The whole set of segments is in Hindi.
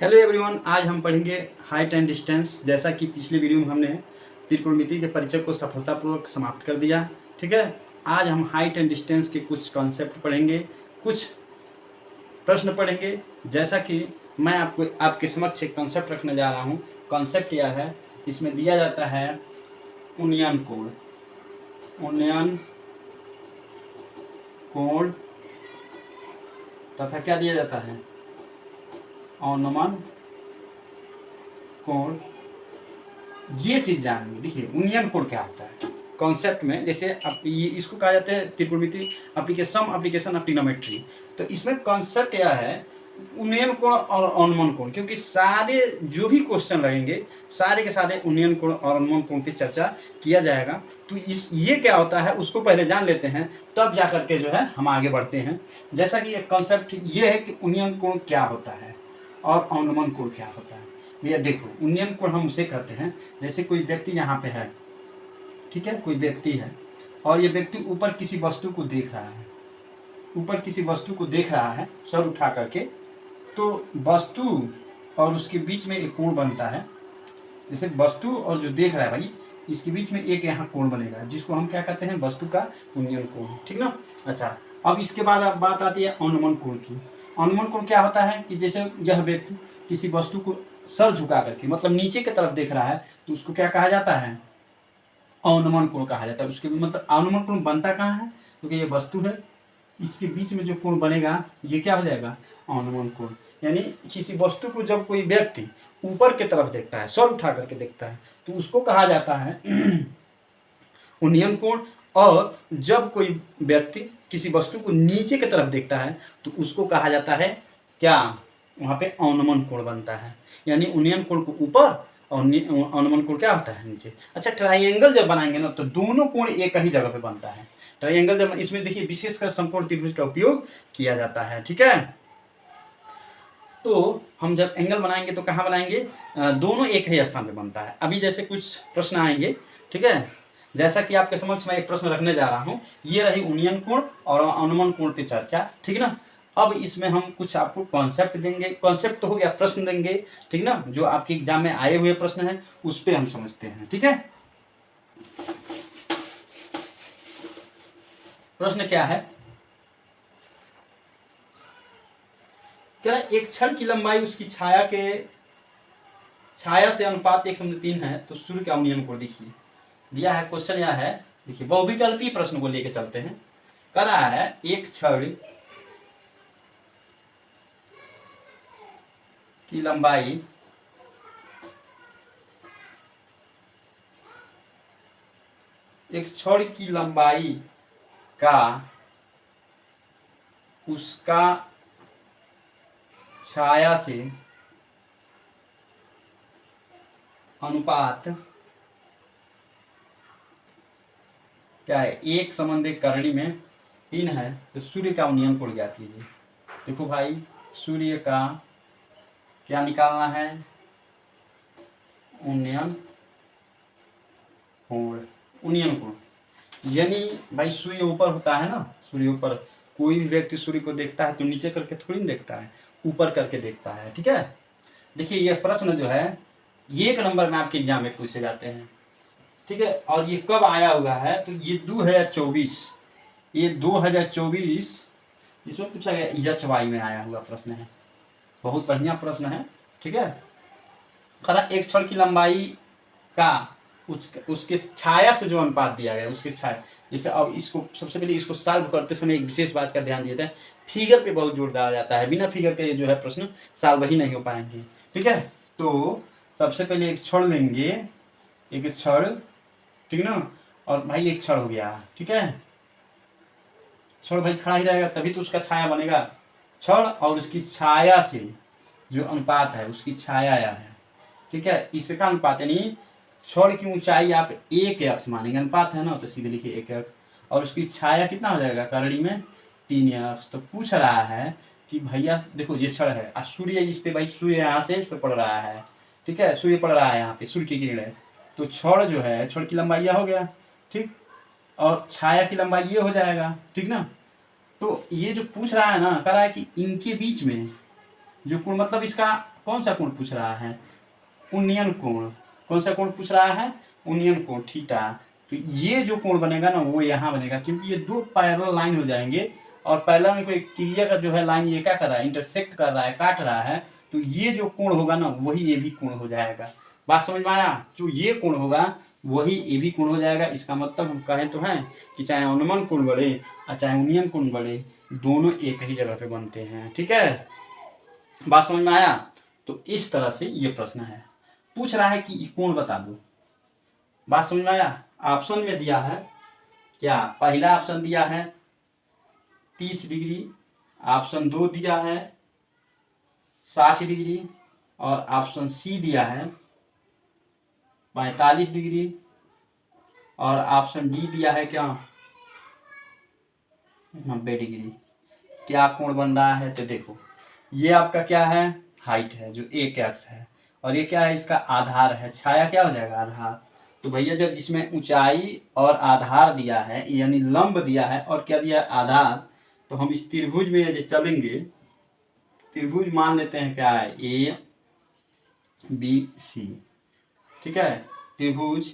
हेलो एवरीवन, आज हम पढ़ेंगे हाइट एंड डिस्टेंस। जैसा कि पिछले वीडियो में हमने त्रिकोणमिति के परिचय को सफलतापूर्वक समाप्त कर दिया। ठीक है, आज हम हाइट एंड डिस्टेंस के कुछ कॉन्सेप्ट पढ़ेंगे, कुछ प्रश्न पढ़ेंगे। जैसा कि मैं आपको आपके समक्ष एक कॉन्सेप्ट रखने जा रहा हूँ। कॉन्सेप्ट यह है, इसमें दिया जाता है उन्नयन कोण। उन्नयन कोण तथा क्या दिया जाता है, अवनमन कोण। ये चीज जानेंगे। देखिए, उन्नयन कोण क्या होता है कॉन्सेप्ट में। जैसे अब ये इसको कहा जाता है त्रिकोणमिति एप्लीकेशन ऑफ ट्रिग्नोमेट्री। तो इसमें कॉन्सेप्ट यह है उन्नयन कोण और अवनमन कोण, क्योंकि सारे जो भी क्वेश्चन रहेंगे सारे के सारे उन्नयन कोण और अवनमन कोण की चर्चा किया जाएगा। तो ये क्या होता है उसको पहले जान लेते हैं, तब जा करके जो है हम आगे बढ़ते हैं। जैसा कि एक कॉन्सेप्ट ये है कि उन्नयन कोण क्या होता है और अवनमन कोण क्या होता है। भैया देखो, उन्नयन कोण हम उसे कहते हैं जैसे कोई व्यक्ति यहाँ पे है, ठीक है, कोई व्यक्ति है और ये व्यक्ति ऊपर किसी वस्तु को देख रहा है, ऊपर किसी वस्तु को देख रहा है सर उठा करके। तो वस्तु और उसके बीच में एक कोण बनता है। जैसे वस्तु और जो देख रहा है भाई, इसके बीच में एक यहाँ कोण बनेगा, जिसको हम क्या कहते हैं, वस्तु का उन्नयन कोण। ठीक ना। अच्छा, अब इसके बाद अब बात आती है अवनमन कोण की। अवनमन कोण क्या होता है कि जैसे यह व्यक्ति किसी वस्तु को सर झुका करके मतलब नीचे की तरफ देख रहा है, तो उसको क्या कहा जाता है, अवनमन कोण कहा जाता है। उसके मतलब अवनमन कोण बनता कहाँ है, क्योंकि ये वस्तु है, इसके बीच में जो कोण बनेगा ये क्या हो जाएगा, अवनमन कोण। यानी किसी वस्तु को जब कोई व्यक्ति ऊपर की तरफ देखता है, सर उठा करके देखता है, तो उसको कहा जाता है उन्नयन कोण। और जब कोई व्यक्ति किसी वस्तु को नीचे की तरफ देखता है तो उसको कहा जाता है क्या, वहाँ पे अवनमन कोण बनता है। यानी उन्नयन कोण को ऊपर और अवनमन कोण क्या होता है, नीचे। अच्छा, ट्राइंगल जब बनाएंगे ना तो दोनों कोण एक ही जगह पे बनता है। ट्राइंगल जब, इसमें देखिए विशेषकर समकोण त्रिभुज का उपयोग किया जाता है। ठीक है, तो हम जब एंगल बनाएंगे तो कहाँ बनाएंगे, दोनों एक ही स्थान पे बनता है। अभी जैसे कुछ प्रश्न आएंगे, ठीक है, जैसा कि आपके समक्ष मैं एक प्रश्न रखने जा रहा हूँ। ये रही उन्नयन कोण और अवनमन कोण की चर्चा, ठीक ना। अब इसमें हम कुछ आपको कॉन्सेप्ट देंगे, कॉन्सेप्ट तो हो गया, प्रश्न देंगे, ठीक ना, जो आपके एग्जाम में आए हुए प्रश्न हैं उस पर हम समझते हैं। ठीक है, प्रश्न क्या है, क्या एक क्षण की लंबाई उसकी छाया से अनुपात 1:3 है, तो सूर्य का उन्नयन कोण देखिए। दिया है क्वेश्चन यह है, देखिए बहुविकल्पीय प्रश्न को लेकर चलते हैं। कह रहा है एक क्षण की लंबाई का उसका छाया से अनुपात क्या है, 1:3 है, तो सूर्य का उन्नयन कोण ज्ञात कीजिए। देखो भाई, सूर्य का क्या निकालना है, उन्नयन कोण। उन्नयन कोण यानी भाई सूर्य ऊपर होता है ना, सूर्य ऊपर, कोई भी व्यक्ति सूर्य को देखता है तो नीचे करके थोड़ी देखता है, ऊपर करके देखता है। ठीक है, देखिए यह प्रश्न जो है 1 नंबर में आपके एग्जाम में पूछे जाते हैं। ठीक है, और ये कब आया हुआ है, तो ये 2024, ये 2024 इसमें पूछा गया, YY में आया हुआ प्रश्न है। बहुत बढ़िया प्रश्न है। ठीक है, खरा एक क्षण की लंबाई का उसके छाया से जो अनुपात दिया गया, उसके छाया, जैसे अब इसको सबसे पहले इसको सॉल्व करते समय एक विशेष बात का ध्यान दिया है, फिगर पे बहुत जोर डाला जाता है, बिना फिगर के जो है प्रश्न सॉल्व ही नहीं हो पाएंगे। ठीक है, तो सबसे पहले एक क्षण लेंगे, एक क्षण, ठीक ना, और भाई एक क्षण हो गया। ठीक है, क्षण भाई खड़ा ही रहेगा तभी तो उसका छाया बनेगा। क्षण और उसकी छाया से जो अनुपात है, उसकी छाया है, ठीक है, इसका अनुपात, यानी क्षण की ऊंचाई आप 1x मानेंगे, अनुपात है ना, तो सीधे लिखिए 1x, और उसकी छाया कितना हो जाएगा, करड़ी में 3x। तो पूछ रहा है कि भैया देखो ये क्षण है और सूर्य इस पे, भाई सूर्य यहाँ से इस पे पड़ रहा है, ठीक है, सूर्य पड़ रहा है यहाँ पे, सूर्य की किरण है, तो क्षण जो है, क्षण की लंबाई यह हो गया, ठीक, और छाया की लंबाई ये हो जाएगा। ठीक ना, तो ये जो पूछ रहा है ना, कह रहा है कि इनके बीच में जो कोण मतलब इसका कौन सा कोण पूछ रहा है, उन्नयन कोण। कौन सा कोण पूछ रहा है, उन्नयन कोण थीटा। तो ये जो कोण बनेगा ना वो यहाँ बनेगा, क्योंकि ये दो पैरेलल लाइन हो जाएंगे और पैरेलल में कोई त्रिज्या का जो है लाइन ये क्या कर रहा है, इंटरसेक्ट कर रहा है, काट रहा है। तो ये जो कोण होगा ना वही ये भी कोण हो जाएगा। बात समझ में आया, जो ये कोण होगा वही ये भी कोण हो जाएगा। इसका मतलब हम कहें तो हैं कि चाहे अनुमान कोण बढ़े और चाहे उन्नयन कोण बढ़े, दोनों एक ही जगह पे बनते हैं। ठीक है, बात समझ में आया। तो इस तरह से ये प्रश्न है, पूछ रहा है कि कोण बता दो। बात समझ में आया। ऑप्शन में दिया है क्या, पहला ऑप्शन दिया है 30 डिग्री, ऑप्शन 2 दिया है 60 डिग्री और ऑप्शन सी दिया है 45 डिग्री और ऑप्शन डी दिया है क्या 90 डिग्री। क्या कोण बन रहा है, तो देखो ये आपका क्या है, हाइट है जो एक एक्स है, और ये क्या है, इसका आधार है। छाया क्या हो जाएगा, आधार। तो भैया जब इसमें ऊंचाई और आधार दिया है, यानी लंब दिया है और क्या दिया है, आधार, तो हम इस त्रिभुज में यदि चलेंगे, त्रिभुज मान लेते हैं क्या है, ए बी सी। ठीक है, त्रिभुज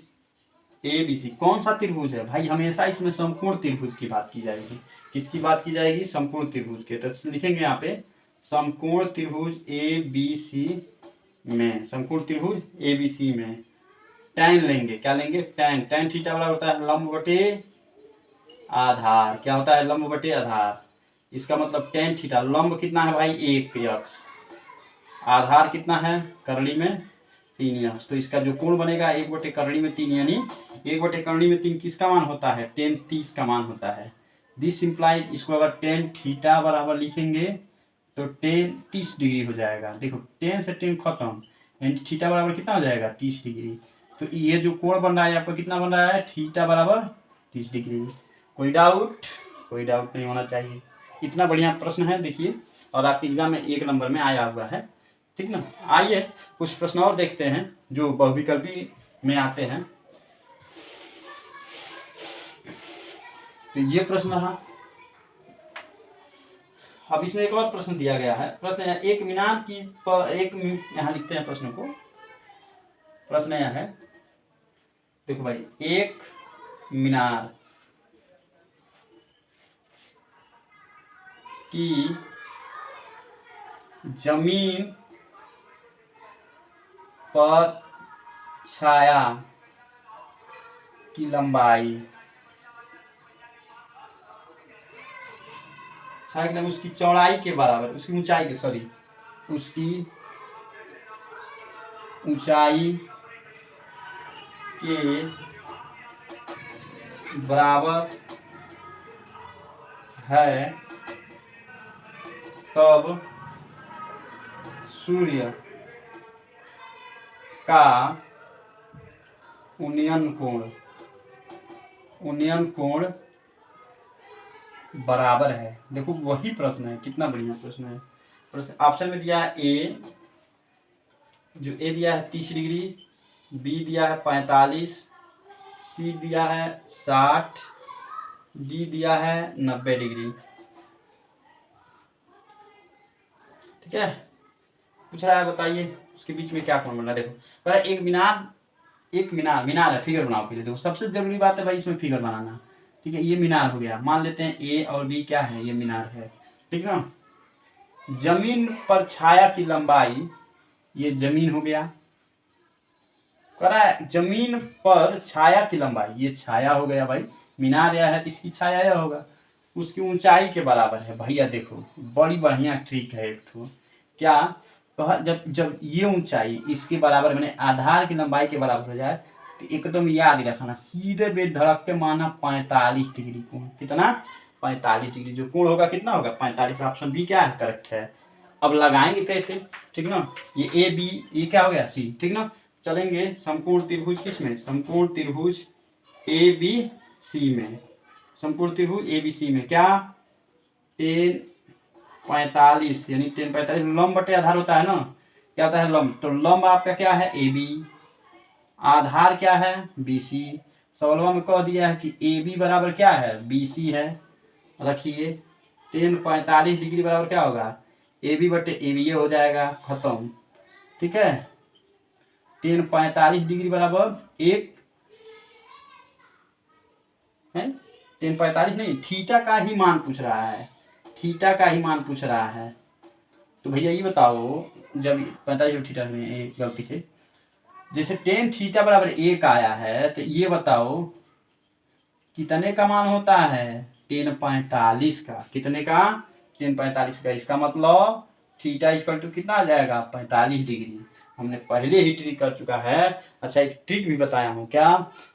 ए बी सी। कौन सा त्रिभुज है भाई, हमेशा इसमें समकोण त्रिभुज की बात की जाएगी। किसकी बात की जाएगी, समकोण त्रिभुज के। तो लिखेंगे यहाँ पे समकोण त्रिभुज ए बी सी में, समकोण त्रिभुज ए बी सी में टैन लेंगे। क्या लेंगे, टैन। टैन थीटा बराबर होता है लंब बटे आधार। क्या होता है, लंब बटे आधार। इसका मतलब टैन थीटा, लंब कितना है भाई, एक अक्ष, आधार कितना है, करड़ी में 3 अक्ष। तो इसका जो कोण बनेगा 1 बटे करड़ी में 3, यानी 1 बटे करड़ी में 3 किसका मान होता है, tan 30 का मान होता है। दिस इम्प्लाइज, इसको अगर tan थीटा बराबर लिखेंगे तो tan 30 डिग्री हो जाएगा। देखो tan से tan खत्म, यानी थीटा बराबर कितना हो जाएगा, 30 डिग्री। तो ये जो कोण बन रहा है आपका कितना बन रहा है, थीटा बराबर 30 डिग्री। कोई डाउट, कोई डाउट नहीं होना चाहिए। इतना बढ़िया प्रश्न है देखिए, और आपके एग्जाम में 1 नंबर में आया हुआ है। ठीक ना, आइए कुछ प्रश्न और देखते हैं जो बहुविकल्पी में आते हैं। तो ये प्रश्न रहा। अब इसमें एक और प्रश्न दिया गया है। प्रश्न है एक मीनार की यहाँ लिखते हैं प्रश्न को। प्रश्न यह है, देखो भाई, एक मीनार की जमीन पर छाया की लंबाई, छाया की लंबाई उसकी चौड़ाई के बराबर, उसकी ऊंचाई के, सॉरी, उसकी ऊंचाई के बराबर है, तब सूर्य का उन्नयन कोण बराबर है। देखो वही प्रश्न है, कितना बढ़िया प्रश्न है। प्रश्न ऑप्शन में दिया है ए, जो ए दिया है 30 डिग्री, बी दिया है 45, सी दिया है 60, डी दिया है 90 डिग्री। ठीक है, पूछ रहा है बताइए उसके बीच में क्या कोण बन रहा है। देखो एक मीनार है, फिगर बनाओ पहले। देखो सबसे जरूरी बात है भाई इसमें फिगर बनाना। ठीक है, ये मीनार हो गया, मान लेते हैं ए और बी क्या है, ये मीनार है। ठीक ना, जमीन पर छाया की लंबाई, ये जमीन हो गया, करा है जमीन पर छाया की लंबाई, ये छाया हो गया भाई, मीनार यह है तो इसकी छाया यह होगा, उसकी ऊंचाई के बराबर है। भैया देखो बड़ी बढ़िया ट्रिक है एक तो, क्या कहा, जब ये ऊंचाई इसके बराबर मैंने आधार की लंबाई के बराबर हो जाए तो एकदम याद रखना, सीधे बेधड़क के माना 45 डिग्री कोण। कितना, 45 डिग्री। जो कोण होगा कितना होगा, 45। ऑप्शन बी क्या है, करेक्ट है। अब लगाएंगे कैसे, ठीक ना, ये ए बी, ये क्या हो गया सी। ठीक ना, चलेंगे समकोण त्रिभुज किसमें, समकोण त्रिभुज ए बी सी में। समकोण त्रिभुज ए बी सी में क्या, 45, यानी 45 लंब बटे आधार होता है ना, क्या होता है लंब, तो लंब आपका क्या है ए बी, आधार क्या है बी सी। सवालों में कह दिया है कि ए बी बराबर क्या है, बी सी है। रखिए 45 डिग्री बराबर क्या होगा, ए बी बटे ए बी, ये हो जाएगा खत्म। ठीक है, टेन 45 डिग्री बराबर 1 है, टेन 45 नहीं, थीटा का ही मान पूछ रहा है, थीटा का ही मान पूछ रहा है। तो भैया ये बताओ, जब 45 थीटा में एक गलती से, जैसे टेन थीटा बराबर 1 आया है, तो ये बताओ कितने का मान होता है, टेन 45 का, कितने का, टेन 45 का। इसका मतलब थीटा इक्वल टू कितना आ जाएगा, 45 डिग्री। हमने पहले ही ट्रिक कर चुका है। अच्छा, एक ट्रिक भी बताया हूँ क्या,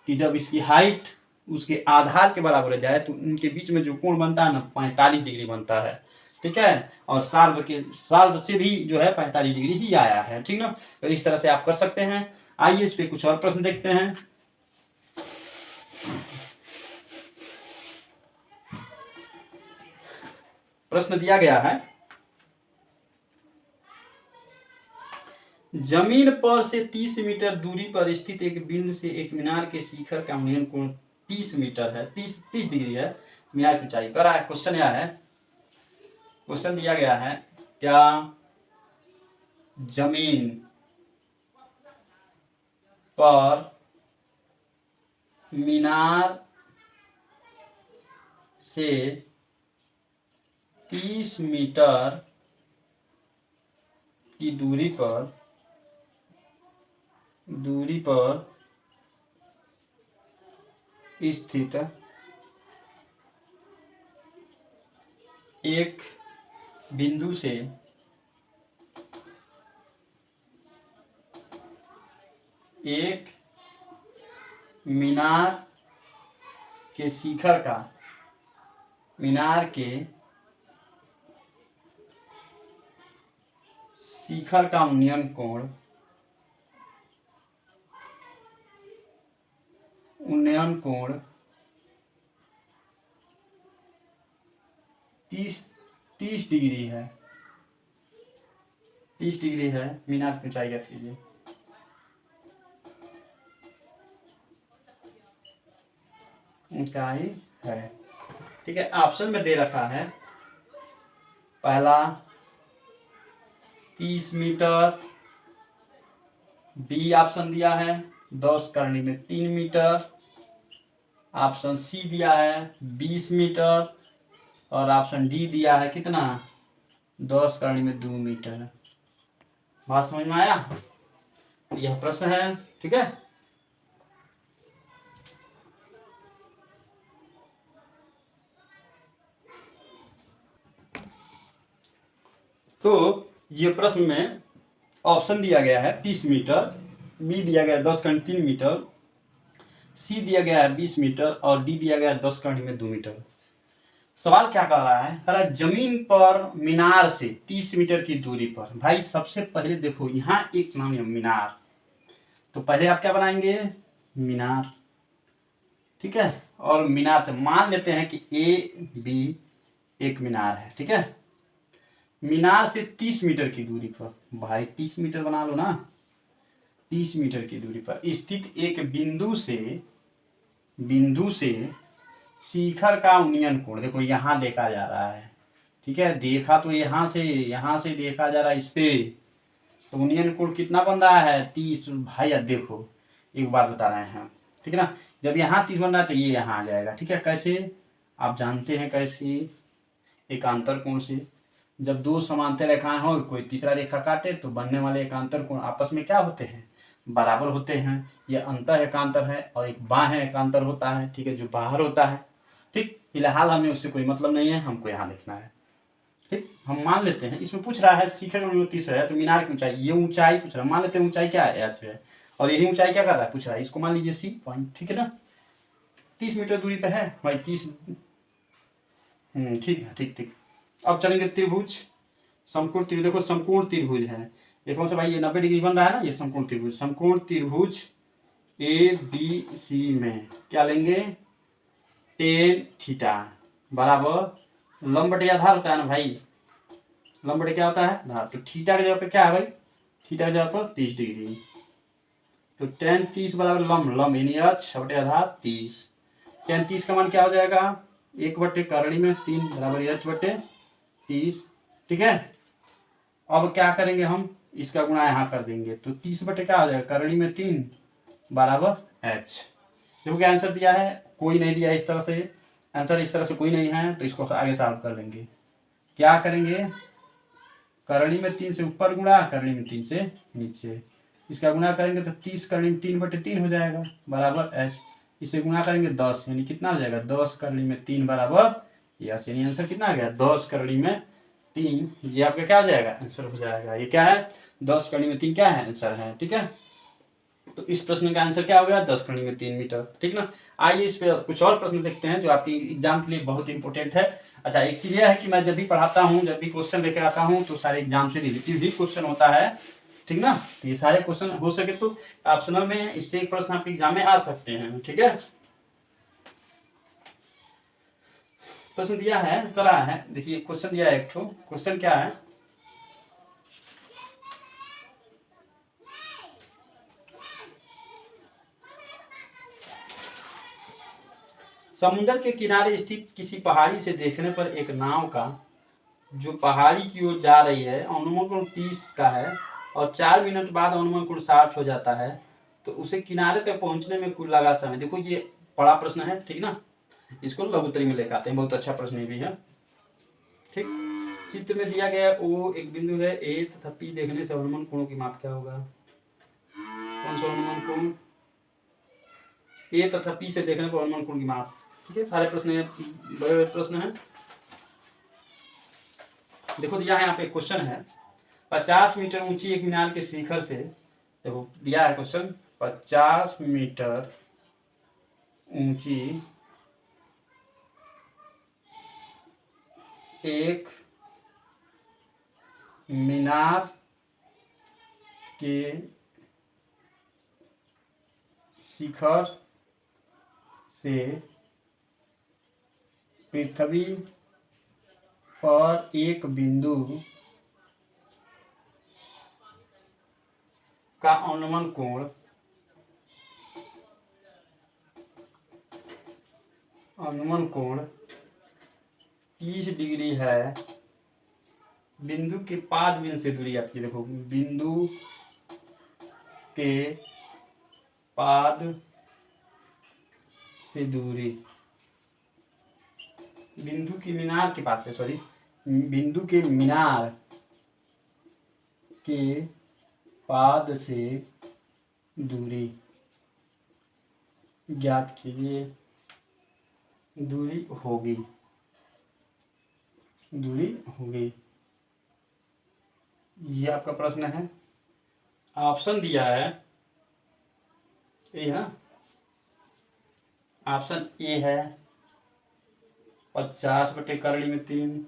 कि जब इसकी हाइट उसके आधार के बराबर हो जाए तो उनके बीच में जो कोण बनता है ना, 45 डिग्री बनता है। ठीक है, और साल्व से भी जो है 45 डिग्री ही आया है। ठीक ना, तो इस तरह से आप कर सकते हैं। आइए इस पे कुछ और प्रश्न देखते हैं। प्रश्न दिया गया है, जमीन पर से 30 मीटर दूरी पर स्थित एक बिंदु से एक मीनार के शिखर का उन्नयन कोण 30 मीटर है, 30 डिग्री है। मीनार की ऊंचाई करा है। क्वेश्चन यह है, क्वेश्चन दिया गया है, क्या जमीन पर मीनार से 30 मीटर की दूरी पर स्थित एक बिंदु से एक मीनार के शिखर का, मीनार के शिखर का उन्नयन कोण 30 डिग्री है, 30 डिग्री है। मीनार की ऊंचाई रख लीजिए। ऊंचाई है, ठीक है। ऑप्शन में दे रखा है, पहला 30 मीटर, बी ऑप्शन दिया है 10 करनी में 3 मीटर, ऑप्शन सी दिया है 20 मीटर, और ऑप्शन डी दिया है कितना, 10 करनी में 2 मीटर। बात समझ में आया? यह प्रश्न है, ठीक है। तो ये प्रश्न में ऑप्शन दिया गया है 30 मीटर, बी दिया गया है 10 करनी 3 मीटर, सी दिया गया है 20 मीटर, और डी दिया गया है 10 करनी में 2 मीटर। सवाल क्या कर रहा है, कह रहा है जमीन पर मीनार से 30 मीटर की दूरी पर। भाई सबसे पहले देखो, यहाँ एक नाम है मीनार, तो पहले आप क्या बनाएंगे, मीनार, ठीक है। और मीनार से मान लेते हैं कि ए बी एक मीनार है, ठीक है। मीनार से 30 मीटर की दूरी पर, भाई 30 मीटर बना लो ना, 30 मीटर की दूरी पर स्थित एक बिंदु से शिखर का उन्नयन कोण, देखो यहाँ देखा जा रहा है, ठीक है। देखा तो यहाँ से देखा जा रहा है इस पे, तो उन्नयन कोण कितना बन रहा है, 30। भाई अब देखो एक बात बता रहे हैं, ठीक है ना, जब यहाँ 30 बन रहा है तो ये यहाँ आ जाएगा, ठीक है। कैसे, आप जानते हैं कैसे, एकांतर कोण से। जब दो समांतर रेखाएं हो, कोई तीसरा रेखा काटे तो बनने वाले एकांतर कोण आपस में क्या होते हैं, बराबर होते हैं। ये अंतर एकांतर है, और एक बाह्य एकांतर होता है, ठीक है, जो बाहर होता है। ठीक, फिलहाल हमें उससे कोई मतलब नहीं है, हमको यहाँ देखना है। ठीक, हम मान लेते हैं, इसमें पूछ रहा है शिखर में 30 है, तो मीनार की ऊंचाई, ये ऊंचाई पूछ रहा है, मान लेते हैं ऊंचाई क्या है, एच है, और यही ऊंचाई क्या कर रहा है, पूछ रहा है, इसको मान लीजिए सी पॉइंट, ठीक है ना। 30 मीटर दूरी पे है भाई, 30, ठीक है, ठीक। अब चलेंगे त्रिभुज, समकोण त्रिभुज। देखो समकोण त्रिभुज है, ये कौन सा भाई, ये 90 डिग्री बन रहा है ना, ये समकोण त्रिभुज। समकोण त्रिभुज ए बी सी में क्या लेंगे, टेन थीटा बराबर लंब बटे आधार होता है ना भाई, लंब बटे क्या होता है, आधार। तो थीटा के जगह पे क्या है भाई, थीटा के जगह पर 30 डिग्री, तो टेन 30 बराबर लंब यानी एच बटे आधार 30। टेन 30 का मान क्या हो जाएगा, 1 बटे करणी में 3 बराबर एच बटे 30, ठीक है। अब क्या करेंगे हम, इसका गुणा यहाँ कर देंगे तो 30 बटे क्या हो जाएगा, करड़ी में 3 बराबर h। देखो क्या आंसर दिया है, कोई नहीं दिया है इस तरह से आंसर, इस तरह से कोई नहीं है, तो इसको आगे सॉल्व कर लेंगे। क्या करेंगे, करड़ी में 3 से ऊपर गुणा, करड़ी में 3 से नीचे, इसका गुणा करेंगे तो 30 करड़ी में 3 बटे 3 हो जाएगा बराबर h। इसे गुणा करेंगे 10, यानी कितना हो जाएगा, 10 करड़ी में 3 बराबर यह, यानी आंसर कितना आ गया, 10 करड़ी में 3। ये आपका क्या हो जाएगा, आंसर हो जाएगा। ये क्या है, 10 करड़ी में 3 क्या है, आंसर है। ठीक है, तो इस प्रश्न का आंसर क्या हो गया, 10 करड़ी में 3 मीटर। ठीक ना। आइए इस पे कुछ और प्रश्न देखते हैं जो आपकी एग्जाम के लिए बहुत इंपॉर्टेंट है। अच्छा, एक चीज यह है कि मैं जब भी पढ़ाता हूँ, जब भी क्वेश्चन लेकर आता हूँ, तो सारे एग्जाम से रिलेटिव ही क्वेश्चन होता है। ठीक ना, तो ये सारे क्वेश्चन हो सके तो ऑप्शनल में इससे एक प्रश्न आपके एग्जाम में आ सकते हैं। ठीक है, प्रश्न दिया है, करा है, देखिए क्वेश्चन दिया है एक ठो। क्वेश्चन क्या है, समुद्र के किनारे स्थित किसी पहाड़ी से देखने पर एक नाव का जो पहाड़ी की ओर जा रही है अनुमान कोण 30 का है और 4 मिनट बाद अनुमान कोण 60 हो जाता है, तो उसे किनारे तक पहुंचने में कुल लगा समय। देखो ये बड़ा प्रश्न है। ठीक ना, इसको लघुत्तरी में लेकर आते हैं, बहुत अच्छा प्रश्न भी है। ठीक, चित्र में दिया गया ओ एक बिंदु है ए तथा पी देखने से अनुमान कोणों की माप क्या होगा। कौन सा अनुमान कोण, ए तथा पी से देखने पर अनुमान कोण की माप। ठीक है, सारे प्रश्न बड़े बड़े प्रश्न हैं। देखो दिया है यहाँ पे क्वेश्चन है, 50 मीटर ऊंची एक मीनार के शिखर से, देखो दिया है क्वेश्चन, 50 मीटर ऊंची एक मीनार के शिखर से पृथ्वी पर एक बिंदु का अनुमान कोण 30 डिग्री है। बिंदु के पाद बिंदु से दूरी आती है। देखो बिंदु के पाद से दूरी, बिंदु की मीनार के पास से, सॉरी, बिंदु के मीनार के पाद से दूरी ज्ञात कीजिए। दूरी होगी, ये आपका प्रश्न है। ऑप्शन दिया है ये है, ऑप्शन ए है 50 बटे करड़ी में 3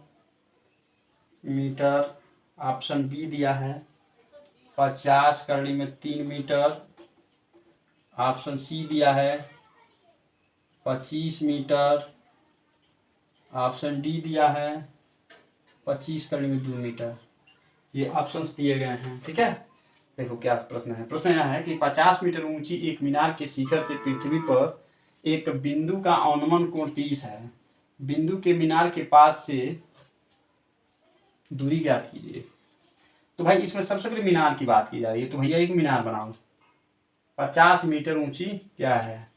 मीटर। ऑप्शन बी दिया है 50 करड़ी में 3 मीटर। ऑप्शन सी दिया है 25 मीटर। ऑप्शन डी दिया है 25 करड़ी में 2 मीटर। ये ऑप्शंस दिए गए हैं। ठीक है, देखो क्या प्रश्न है। प्रश्न यह है कि 50 मीटर ऊंची एक मीनार के शिखर से पृथ्वी पर एक बिंदु का अनुमान कोण 30 है। बिंदु के मीनार के पाद से दूरी ज्ञात कीजिए। तो भाई इसमें सबसे पहले मीनार की बात की जा रही है, तो भैया एक मीनार बनाओ। 50 मीटर ऊंची क्या है,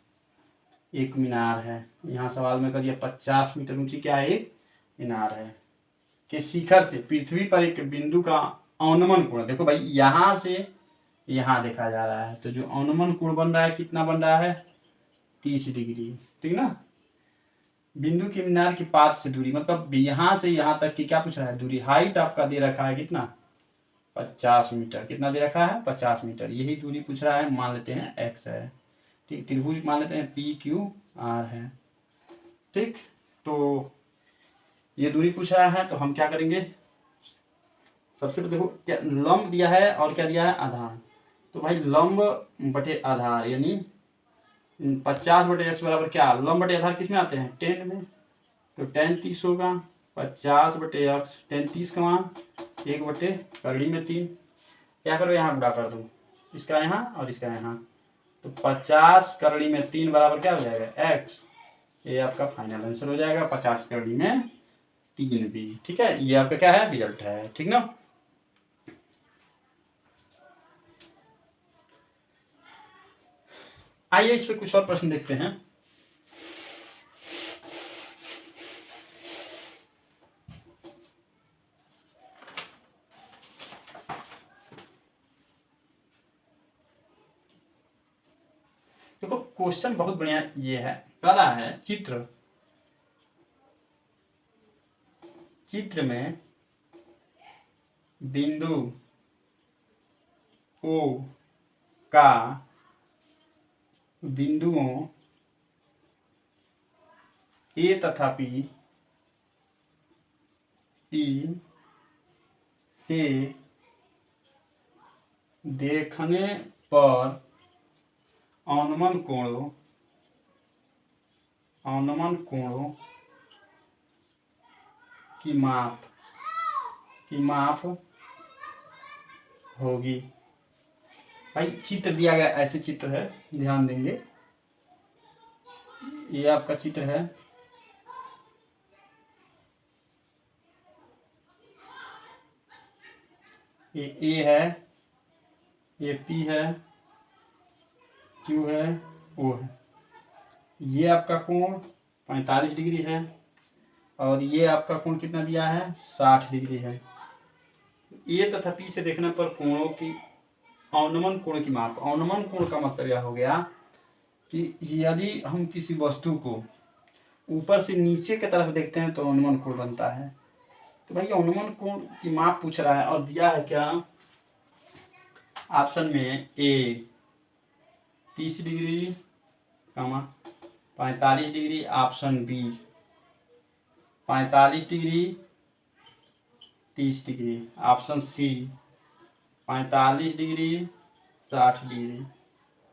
एक मीनार है। यहाँ सवाल में कर दिया 50 मीटर ऊंची क्या है, एक मीनार है के शिखर से पृथ्वी पर एक बिंदु का अनुमान कोण। देखो भाई यहाँ से यहाँ देखा जा रहा है, तो जो अनुमान कोण बन रहा है कितना बन रहा है, 30 डिग्री। ठीक ना, बिंदु के मीनार की पाद से दूरी, मतलब यहाँ से यहाँ तक की क्या पूछ रहा है, दूरी। हाइट आपका दे रखा है कितना, 50 मीटर। कितना दे रखा है, 50 मीटर। यही दूरी पूछ रहा है, मान लेते हैं x है। ठीक, त्रिभुज मान लेते हैं PQR है। ठीक, तो ये दूरी पूछ रहा है, तो हम क्या करेंगे, सबसे पहले देखो क्या लंब दिया है और क्या दिया है, आधार। तो भाई लंब बटे आधार, यानी 50 बटे x बराबर क्या, लंब बटे आधार किस में आते हैं, 10 में। तो 10 30 होगा, 50 बटे x, 10 30 का मान 1 बटे करड़ी में 3। क्या करो, यहाँ गुणा कर दो, इसका यहाँ और इसका यहाँ। तो 50 करड़ी में 3 बराबर क्या हो जाएगा, x। ये आपका फाइनल आंसर हो जाएगा, 50 करड़ी में 3 भी। ठीक है, ये आपका क्या है, रिजल्ट है। ठीक ना। आइए इस पे कुछ और प्रश्न देखते हैं। देखो क्वेश्चन बहुत बढ़िया ये है, पहला है चित्र में बिंदु O का बिंदुओं A तथा P से देखने पर अनुमान कोणों की माप होगी। भाई चित्र दिया गया, ऐसे चित्र है, ध्यान देंगे। ये आपका चित्र है, ये A है, ये P है, Q है, O है। ये आपका कोण 45 डिग्री है और ये आपका कोण कितना दिया है, 60 डिग्री है। A तथा P से देखने पर कोणों की अनुमान कोण की माप। अनुमान कोण का मतलब यह हो गया कि यदि हम किसी वस्तु को ऊपर से नीचे की तरफ देखते हैं तो अनुमान कोण बनता है। तो भाई अनुमान कोण की माप पूछ रहा है और दिया है क्या, ऑप्शन में A 30 degree 45 degree, option B 45 degree 30 degree, option C 45 degree 60 degree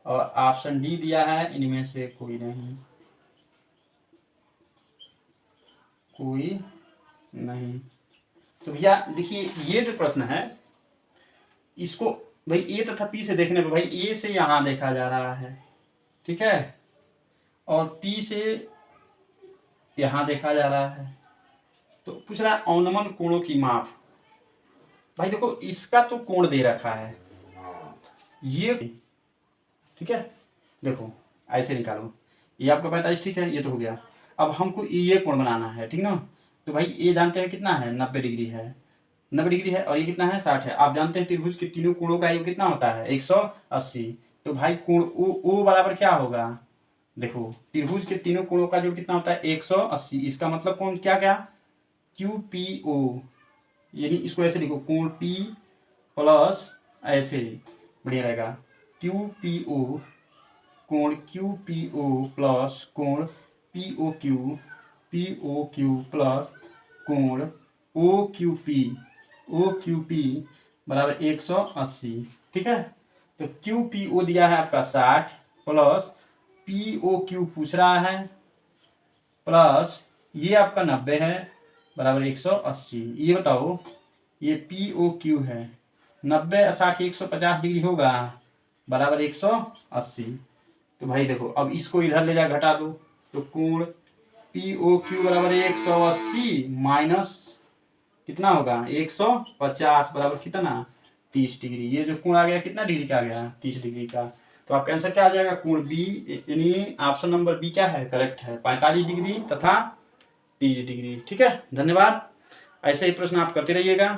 और ऑप्शन डी दिया है इनमें से कोई नहीं। तो भैया देखिए ये जो प्रश्न है इसको भाई ए तथा पी से देखने पर, भाई ए से यहाँ देखा जा रहा है, ठीक है, और पी से यहाँ देखा जा रहा है। तो पूछ रहा है अनुमान कोणों की माप। भाई देखो इसका तो कोण दे रखा है ये, ठीक है, देखो ऐसे निकालो, ये आपका 45, ठीक है, ये तो हो गया। अब हमको ये कोण बनाना है, ठीक ना। तो भाई ये जानते हैं कितना है, 90 डिग्री है, 90 डिग्री है, और ये कितना है, 60 है। आप जानते हैं त्रिभुज के तीनों कोणों का योग कितना होता है, 180। तो भाई कोण ओ बराबर क्या होगा, देखो त्रिभुज के तीनों कोणों का योग कितना होता है, 180। इसका मतलब कोण क्या क्या, QPO, यानी इसको ऐसे लिखो, कोण P प्लस ऐसे बढ़िया रहेगा, QPO, कोण QPO प्लस कोण POQ प्लस कोण OQP बराबर 180, ठीक है। तो QPO दिया है आपका 60 प्लस POQ पूछ रहा है प्लस ये आपका 90 है बराबर 180। ये बताओ ये POQ है, 90 60 150 डिग्री होगा बराबर 180। तो भाई देखो अब इसको इधर ले जा घटा दो, तो कोण POQ बराबर 180 माइनस कितना होगा 150 बराबर कितना 30 डिग्री। ये जो कोण आ गया कितना डिग्री का आ गया, 30 डिग्री का। तो आपका आंसर क्या आ जाएगा, कोण बी, यानी ऑप्शन नंबर बी क्या है, करेक्ट है, 45 डिग्री तथा 30 डिग्री। ठीक है, धन्यवाद। ऐसे ही प्रश्न आप करते रहिएगा।